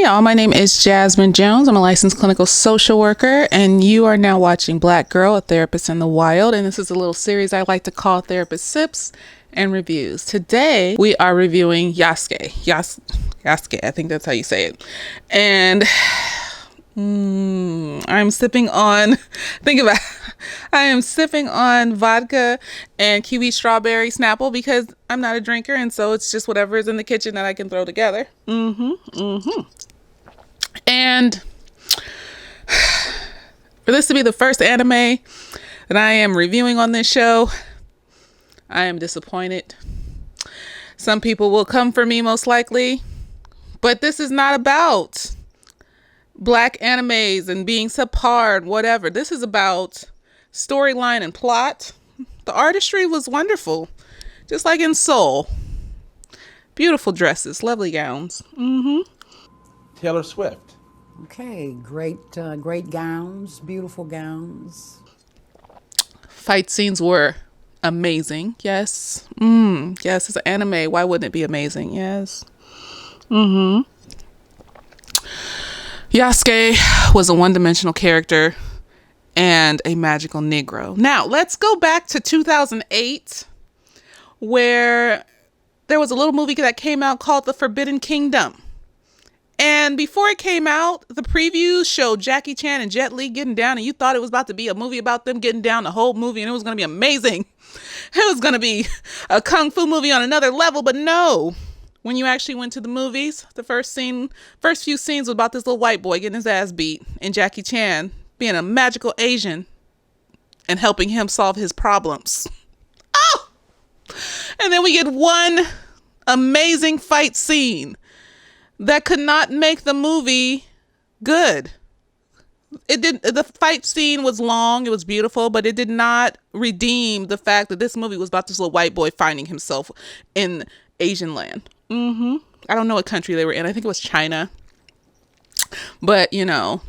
y'all, my name is Jasmine Jones. I'm a licensed clinical social worker, and you are now watching Black Girl, a Therapist in the Wild. And this is a little series I like to call Therapist Sips and Reviews. Today, we are reviewing Yasuke. Yasuke, I think that's how you say it. And I'm sipping on, I am sipping on vodka and kiwi strawberry Snapple because I'm not a drinker, and so it's just whatever is in the kitchen that I can throw together. And for this to be the first anime that I am reviewing on this show, I am disappointed. Some people will come for me most likely, but this is not about black animes and being subpar and whatever. This is about storyline and plot. The artistry was wonderful, just like in Soul. Beautiful dresses, lovely gowns. Taylor Swift. Okay, great gowns, beautiful gowns. Fight scenes were amazing. Yes. Yes, it's an anime. Why wouldn't it be amazing? Yes. Yasuke was a one-dimensional character and a magical Negro. Now, let's go back to 2008, where there was a little movie that came out called The Forbidden Kingdom. And before it came out, the previews showed Jackie Chan and Jet Li getting down, and you thought it was about to be a movie about them getting down, the whole movie, and it was going to be amazing. It was going to be a kung fu movie on another level, but no. When you actually went to the movies, the first few scenes was about this little white boy getting his ass beat, and Jackie Chan being a magical Asian and helping him solve his problems. Oh! And then we get one amazing fight scene that could not make the movie good. The fight scene was long, it was beautiful, but it did not redeem the fact that this movie was about this little white boy finding himself in Asian land. I don't know what country they were in. I think it was China. But, you know,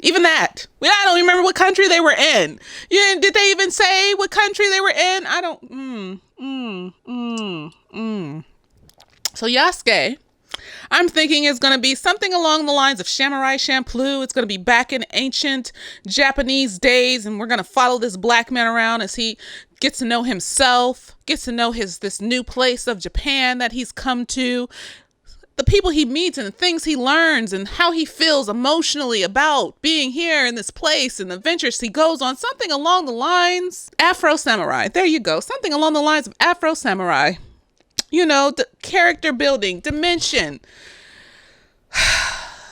even that. I don't remember what country they were in. Yeah, did they even say what country they were in? I don't. So Yasuke, I'm thinking is going to be something along the lines of Samurai Champloo. It's going to be back in ancient Japanese days, and we're going to follow this black man around as he gets to know himself, gets to know this new place of Japan that he's come to, the people he meets and the things he learns and how he feels emotionally about being here in this place and the adventures he goes on. Something along the lines Afro Samurai. There you go. Something along the lines of Afro Samurai. You know, the character building, dimension.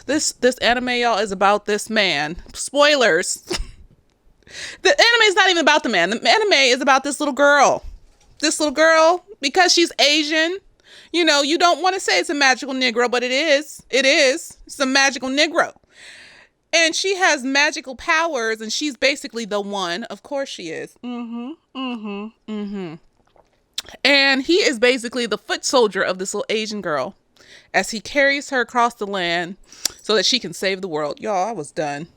This anime, y'all, is about this man. Spoilers. The anime is not even about the man. The anime is about this little girl. This little girl, because she's Asian. You know, you don't want to say it's a magical Negro, but it is. It is. It's a magical Negro. And she has magical powers, and she's basically the one. Of course she is. And he is basically the foot soldier of this little Asian girl as he carries her across the land so that she can save the world. Y'all, I was done.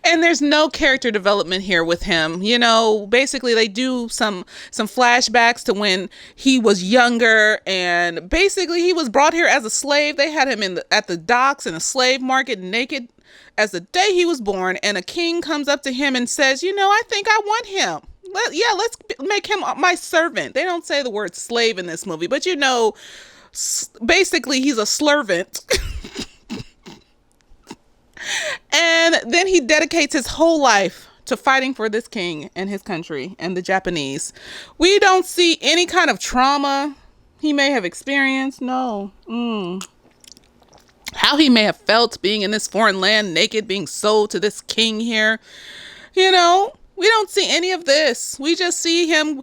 And there's no character development here with him. You know, basically they do some flashbacks to when he was younger, and basically he was brought here as a slave. They had him at the docks in a slave market naked as the day he was born, and a king comes up to him and says, you know, I think I want him. Let's make him my servant. They don't say the word slave in this movie, but you know, basically he's a servant. And then he dedicates his whole life to fighting for this king and his country and the Japanese. We don't see any kind of trauma he may have experienced. No. How he may have felt being in this foreign land naked, being sold to this king here. You know, we don't see any of this. We just see him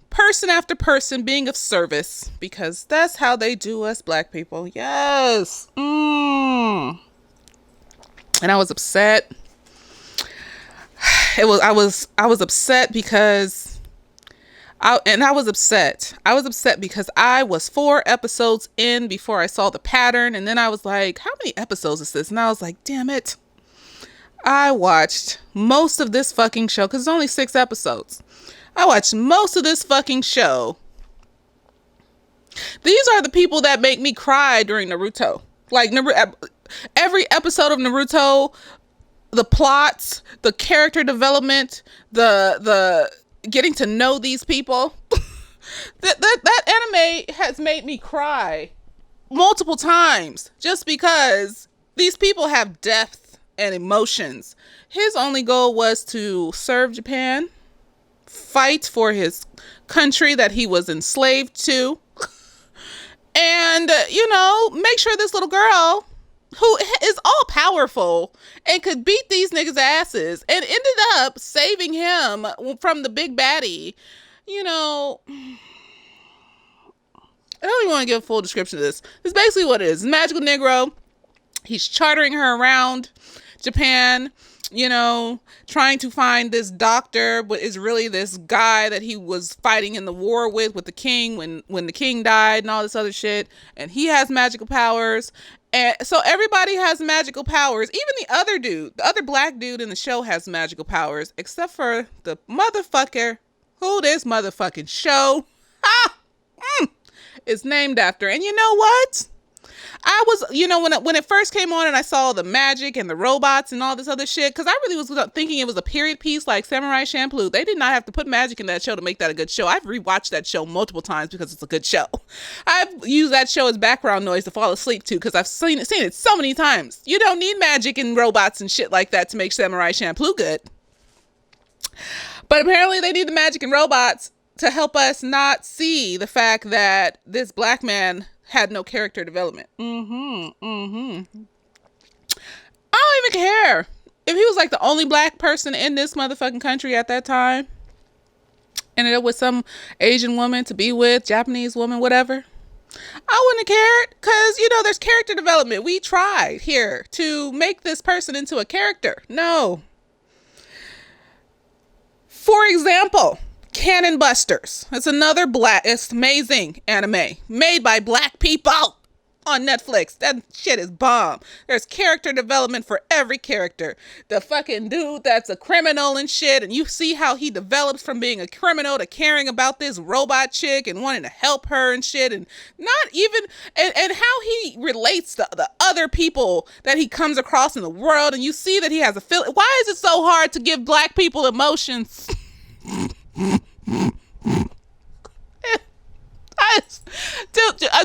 person after person being of service, because that's how they do us black people. Yes. And I was upset. I was upset because I was upset because I was 4 episodes in before I saw the pattern, and then I was like, how many episodes is this? And I was like, damn it. I watched most of this fucking show, because it's only 6 episodes. I watched most of this fucking show. These are the people that make me cry during Naruto. Like every episode of Naruto, the plots, the character development, the getting to know these people. That anime has made me cry multiple times just because these people have depth and emotions. His only goal was to serve Japan, fight for his country that he was enslaved to, and, make sure this little girl who is all powerful and could beat these niggas' asses and ended up saving him from the big baddie. I don't even want to give a full description of this. This is basically what it is. Magical Negro. He's chartering her around Japan, trying to find this doctor, but is really this guy that he was fighting in the war with the king when the king died and all this other shit. And he has magical powers. And so everybody has magical powers. Even the other black dude in the show has magical powers, except for the motherfucker who this motherfucking show is named after. And you know what? I was, when it first came on and I saw the magic and the robots and all this other shit, because I really was thinking it was a period piece like Samurai Champloo. They did not have to put magic in that show to make that a good show. I've rewatched that show multiple times because it's a good show. I've used that show as background noise to fall asleep to because I've seen it so many times. You don't need magic and robots and shit like that to make Samurai Champloo good. But apparently they need the magic and robots to help us not see the fact that this black man had no character development. I don't even care if he was like the only black person in this motherfucking country at that time, and it was some Asian woman to be with, Japanese woman, whatever. I wouldn't have cared because, there's character development. We tried here to make this person into a character. No. For example, Cannon Busters. It's it's amazing anime made by black people on Netflix. That shit is bomb. There's character development for every character. The fucking dude that's a criminal and shit, and you see how he develops from being a criminal to caring about this robot chick and wanting to help her and shit, and not even and how he relates to the other people that he comes across in the world, and you see that he has a feeling. Why is it so hard to give black people emotions?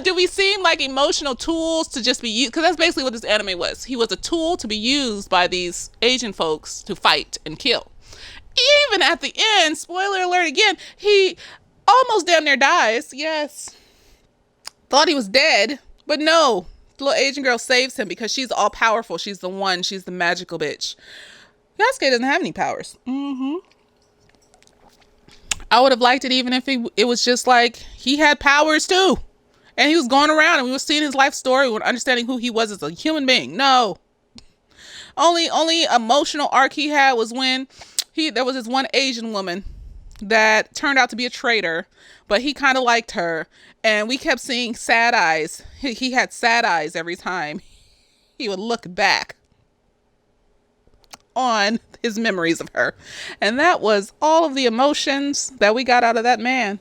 Do we seem like emotional tools to just be used? Because that's basically what this anime was. He was a tool to be used by these Asian folks to fight and kill. Even at the end, spoiler alert again, he almost damn near dies. Yes. Thought he was dead, but no. The little Asian girl saves him because she's all powerful. She's the one. She's the magical bitch. Yasuke doesn't have any powers. I would have liked it even if it was just like he had powers too. And he was going around and we were seeing his life story. We were understanding who he was as a human being. No. Only emotional arc he had was when there was this one Asian woman that turned out to be a traitor, but he kind of liked her. And we kept seeing sad eyes. He had sad eyes every time he would look back on his memories of her. And that was all of the emotions that we got out of that man.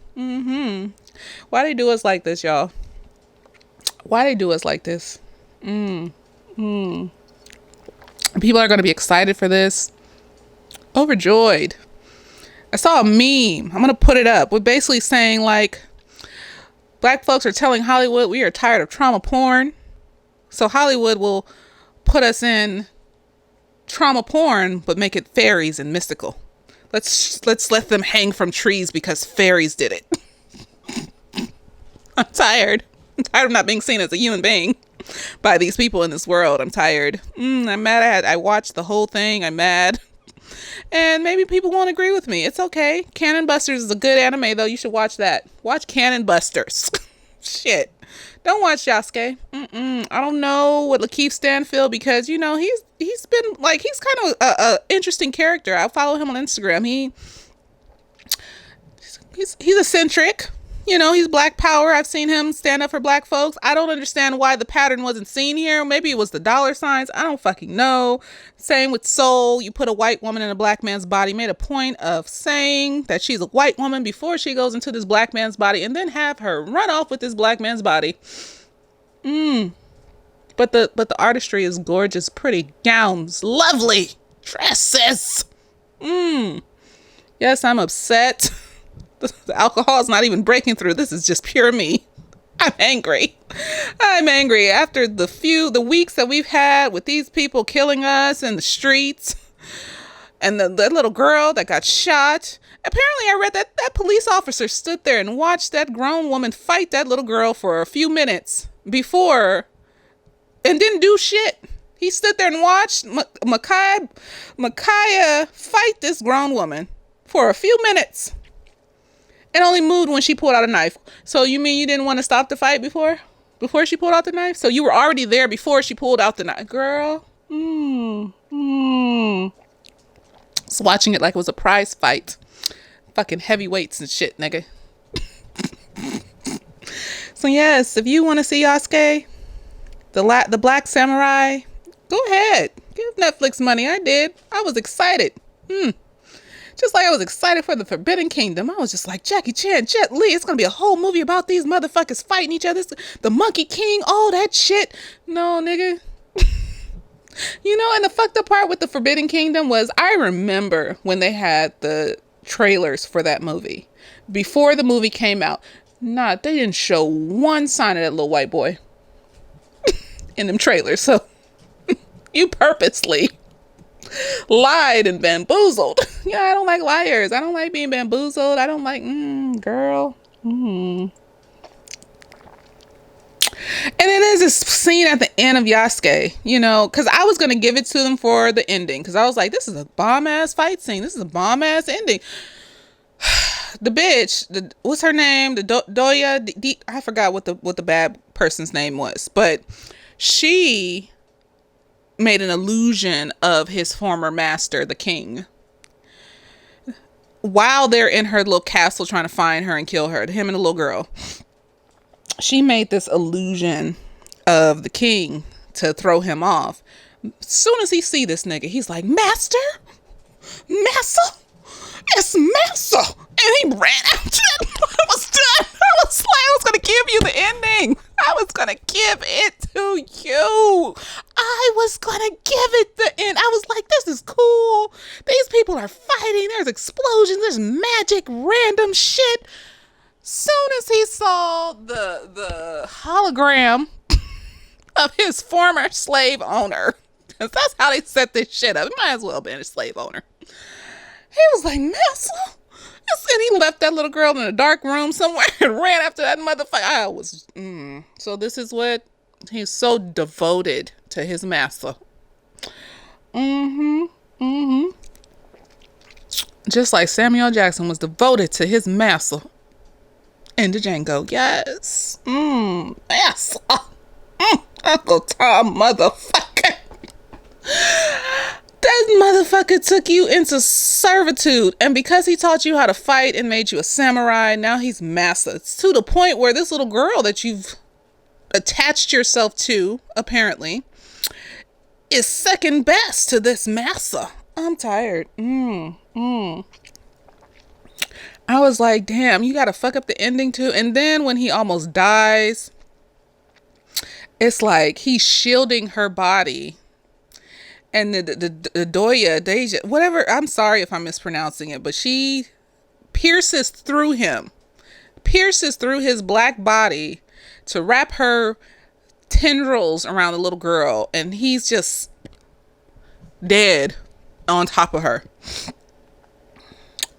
Why they do us like this, y'all? Why they do us like this? People are going to be excited for this. Overjoyed. I saw a meme. I'm going to put it up. We're basically saying like, black folks are telling Hollywood we are tired of trauma porn. So Hollywood will put us in trauma porn, but make it fairies and mystical. Let's let them hang from trees because fairies did it. I'm tired. I'm tired of not being seen as a human being by these people in this world. I'm tired. I'm mad. I watched the whole thing. I'm mad. And maybe people won't agree with me. It's okay. Cannon Busters is a good anime, though. You should watch that. Watch Cannon Busters. Shit. Don't watch Yasuke. I don't know what Lakeith Stanfield, because he's been like, he's kind of a interesting character. I follow him on Instagram. He's eccentric. He's black power. I've seen him stand up for black folks. I don't understand why the pattern wasn't seen here. Maybe it was the dollar signs. I don't fucking know. Same with Soul. You put a white woman in a black man's body. Made a point of saying that she's a white woman before she goes into this black man's body, and then have her run off with this black man's body. And But the artistry is gorgeous, pretty gowns, lovely dresses. Yes, I'm upset. The alcohol is not even breaking through. This is just pure me. I'm angry. I'm angry after the weeks that we've had with these people killing us in the streets, and the little girl that got shot. Apparently, I read that police officer stood there and watched that grown woman fight that little girl for a few minutes before, and didn't do shit. He stood there and watched Micaiah fight this grown woman for a few minutes, and only moved when she pulled out a knife. So you mean you didn't want to stop the fight before she pulled out the knife? So you were already there before she pulled out the knife, girl. Was watching it like it was a prize fight. Fucking heavyweights and shit, nigga. So yes, if you want to see Yasuke, the Black Samurai, go ahead. Give Netflix money. I did. I was excited. Just like I was excited for the Forbidden Kingdom. I was just like, Jackie Chan, Jet Li, it's gonna be a whole movie about these motherfuckers fighting each other. The Monkey King, all that shit. No, nigga. And the fucked up part with the Forbidden Kingdom was, I remember when they had the trailers for that movie. Before the movie came out, they didn't show one sign of that little white boy in them trailers. So you purposely lied and bamboozled. Yeah, I don't like liars. I don't like being bamboozled. I don't like, girl. And then there's this scene at the end of Yasuke, because I was going to give it to them for the ending. Because I was like, this is a bomb-ass fight scene. This is a bomb-ass ending. The bitch, what's her name? The Doya, I forgot what the bad person's name was. But she made an illusion of his former master, the king, while they're in her little castle trying to find her and kill her, him and the little girl. She made this illusion of the king to throw him off. As soon as he see this nigga, he's like, Master? It's Master! And he ran out. I was done. I was going to give you the ending. I was going to give it to you. I was going to give it the end. I was like, this is cool. These people are fighting. There's explosions. There's magic, random shit. Soon as he saw the hologram of his former slave owner, because that's how they set this shit up. He might as well have been a slave owner. He was like, Master? And he left that little girl in a dark room somewhere and ran after that motherfucker. So this is what he's so devoted to his master. Just like Samuel Jackson was devoted to his master in the Django. Yes. Master. Uncle Tom, motherfucker. That motherfucker took you into servitude, and because he taught you how to fight and made you a samurai, now he's master. It's to the point where this little girl that you've attached yourself to, apparently, is second best to this master. I'm tired. I was like, damn, you gotta fuck up the ending too. And then when he almost dies, it's like he's shielding her body. And the Doya, Deja, whatever, I'm sorry if I'm mispronouncing it, but she pierces through his black body to wrap her tendrils around the little girl, and he's just dead on top of her.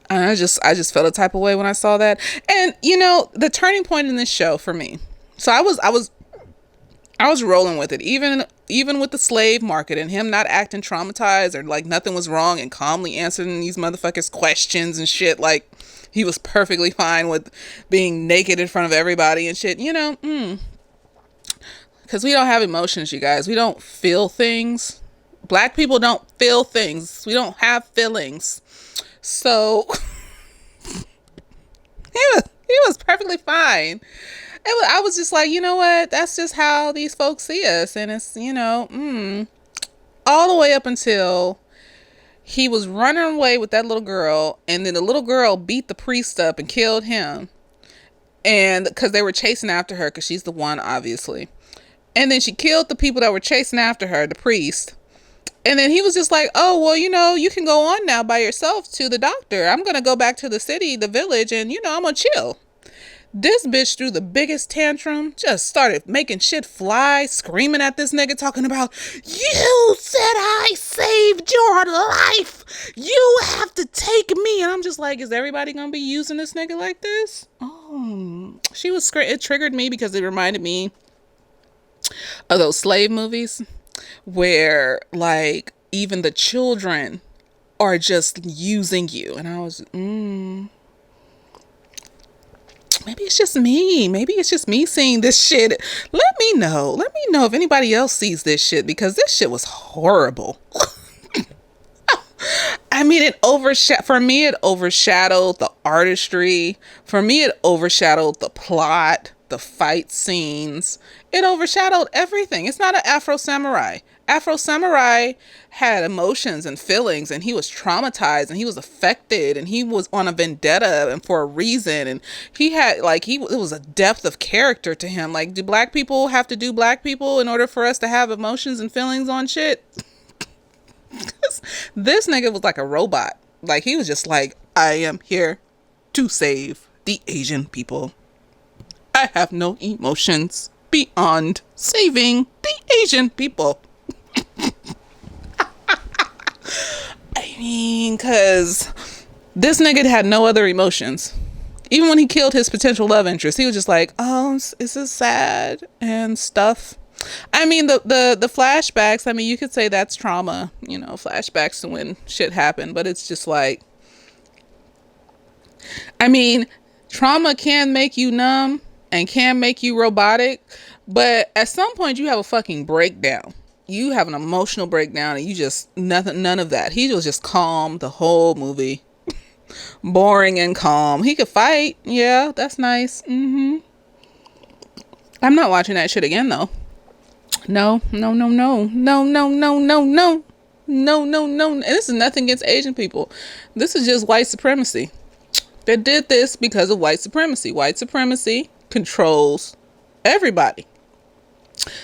And I just felt a type of way when I saw that. And the turning point in this show for me. So I was rolling with it, even with the slave market and him not acting traumatized or like nothing was wrong and calmly answering these motherfuckers' questions and shit. Like he was perfectly fine with being naked in front of everybody and shit, because we don't have emotions, you guys. We don't feel things. Black people don't feel things. We don't have feelings. So he was perfectly fine. I was just like, you know what? That's just how these folks see us. And it's, all the way up until he was running away with that little girl. And then the little girl beat the priest up and killed him. And because they were chasing after her, because she's the one, obviously. And then she killed the people that were chasing after her, the priest. And then he was just like, oh, well, you can go on now by yourself to the doctor. I'm going to go back to the city, the village, and, I'm going to chill. This bitch threw the biggest tantrum, just started making shit fly, screaming at this nigga, talking about, you said I saved your life. You have to take me. And I'm just like, is everybody going to be using this nigga like this? Oh, it triggered me because it reminded me of those slave movies where, like, even the children are just using you. And I was, maybe it's just me. Maybe it's just me seeing this shit. Let me know. Let me know if anybody else sees this shit, because this shit was horrible. I mean, for me, it overshadowed the artistry. For me, it overshadowed the plot, the fight scenes. It overshadowed everything. It's not an Afro Samurai. Afro Samurai had emotions and feelings, and he was traumatized, and he was affected, and he was on a vendetta, and for a reason, and he had, like, it was a depth of character to him. Like, do black people have to do black people in order for us to have emotions and feelings on shit? This nigga was like a robot. Like, he was just like, I am here to save the Asian people. I have no emotions beyond saving the Asian people. I mean, because this nigga had no other emotions. Even when he killed his potential love interest, he was just like, oh, this is sad and stuff. I mean, the flashbacks, I mean, you could say that's trauma, flashbacks to when shit happened, but it's just like, I mean, trauma can make you numb and can make you robotic, but at some point you have a fucking breakdown. You have an emotional breakdown, and you just, none of that. He was just calm the whole movie. Boring and calm. He could fight. Yeah, that's nice. I'm not watching that shit again, though. No. And this is nothing against Asian people. This is just white supremacy. They did this because of white supremacy. White supremacy controls everybody.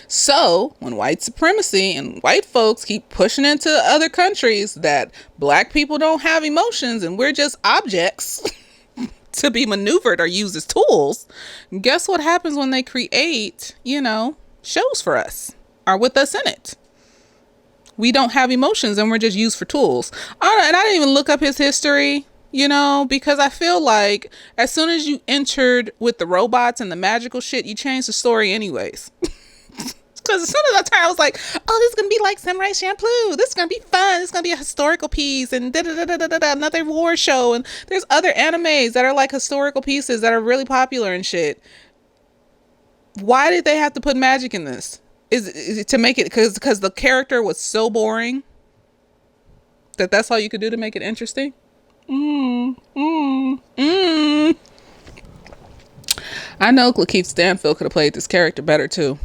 So when white supremacy and white folks keep pushing into other countries that black people don't have emotions and we're just objects to be maneuvered or used as tools, guess what happens when they create, shows for us or with us in it? We don't have emotions and we're just used for tools. And I didn't even look up his history, because I feel like as soon as you entered with the robots and the magical shit, you changed the story anyways. Because as soon as I turned, I was like, oh, this is going to be like Samurai Champloo. This is going to be fun. This is going to be a historical piece and another war show. And there's other animes that are like historical pieces that are really popular and shit. Why did they have to put magic in this? Is it to make it because the character was so boring that's all you could do to make it interesting? I know Lakeith Stanfield could have played this character better too.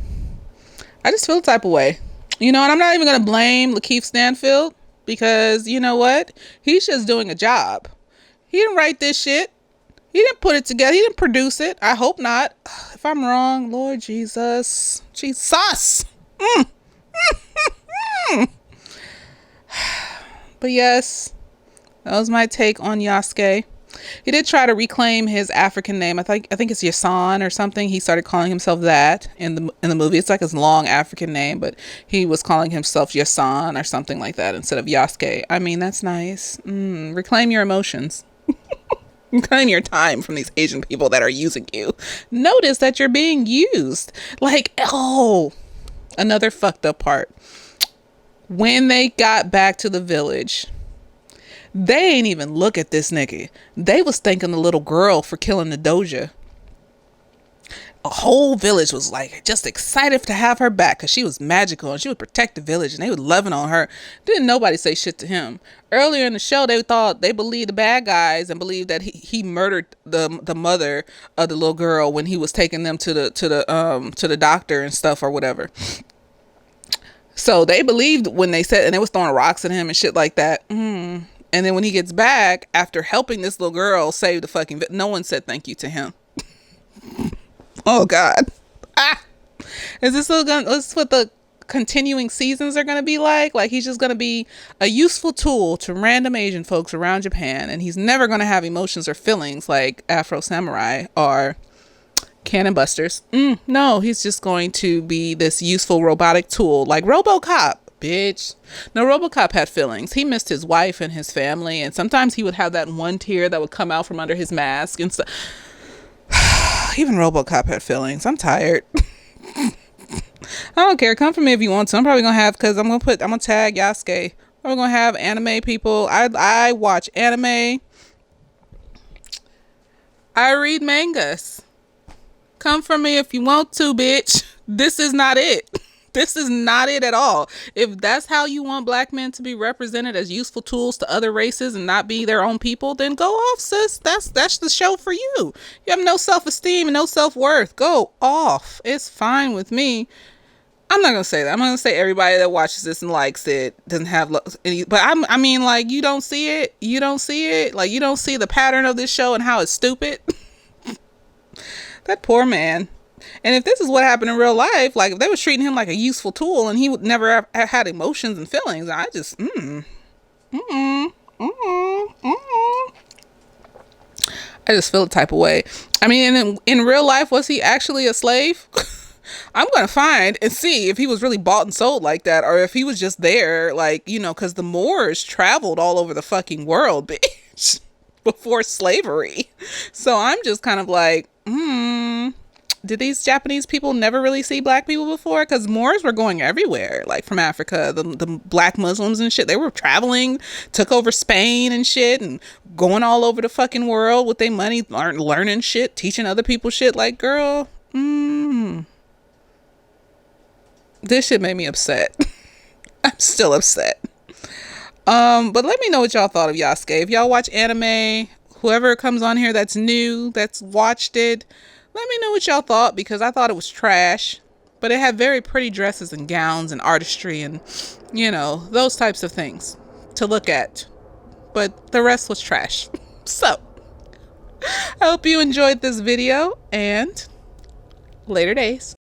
I just feel the type of way, and I'm not even going to blame Lakeith Stanfield because you know what? He's just doing a job. He didn't write this shit. He didn't put it together. He didn't produce it. I hope not. If I'm wrong, Lord Jesus. But yes, that was my take on Yasuke. He did try to reclaim his African name. I think it's Yasan or something. He started calling himself that in the movie. It's like his long African name, but he was calling himself Yasan or something like that instead of Yasuke. I mean, that's nice. Reclaim your emotions. Reclaim your time from these Asian people that are using you. Notice that you're being used. Like, another fucked up part. When they got back to the village, they ain't even look at this nigga. They was thanking the little girl for killing the doja. A whole village was like just excited to have her back because she was magical and she would protect the village and they was loving on her. Didn't nobody say shit to him. Earlier in the show, they believed the bad guys and believed that he murdered the mother of the little girl when he was taking them to the doctor and stuff or whatever. So they believed when they said, and they was throwing rocks at him and shit like that. And then when he gets back after helping this little girl save the fucking no one said thank you to him. Oh God. Is this still gonna? This is what the continuing seasons are gonna be like? Like he's just gonna be a useful tool to random Asian folks around Japan, and he's never gonna have emotions or feelings like Afro Samurai or Cannon Busters. No, he's just going to be this useful robotic tool like RoboCop. Bitch. No, RoboCop had feelings. He missed his wife and his family, and sometimes he would have that one tear that would come out from under his mask and stuff. Even RoboCop had feelings. I'm tired. I don't care. Come for me if you want to. I'm probably gonna have, because I'm gonna tag Yasuke. I'm gonna have anime people. I watch anime. I read mangas. Come for me if you want to, bitch. This is not it. This is not it at all. If that's how you want black men to be represented as useful tools to other races and not be their own people, then go off, sis. That's the show for you. You have no self-esteem and no self-worth. Go off. It's fine with me. I'm not gonna say that. I'm gonna say everybody that watches this and likes it doesn't have any. But I mean, like, you don't see it. You don't see it. Like, you don't see the pattern of this show and how it's stupid. That poor man. And if this is what happened in real life, like if they was treating him like a useful tool and he would never have had emotions and feelings, I just I just feel a type of way. I mean, in real life, was he actually a slave? I'm gonna find and see if he was really bought and sold like that, or if he was just there, like, you know, because the Moors traveled all over the fucking world, bitch, before slavery. So I'm just kind of like, did these Japanese people never really see black people before? Because Moors were going everywhere, like from Africa, the black Muslims and shit. They were traveling, took over Spain and shit, and going all over the fucking world with their money, learning shit, teaching other people shit. Like, girl, this shit made me upset. I'm still upset. But let me know what y'all thought of Yasuke. If y'all watch anime, whoever comes on here that's new, that's watched it, let me know what y'all thought, because I thought it was trash, but it had very pretty dresses and gowns and artistry and, you know, those types of things to look at. But the rest was trash. So, I hope you enjoyed this video, and later days.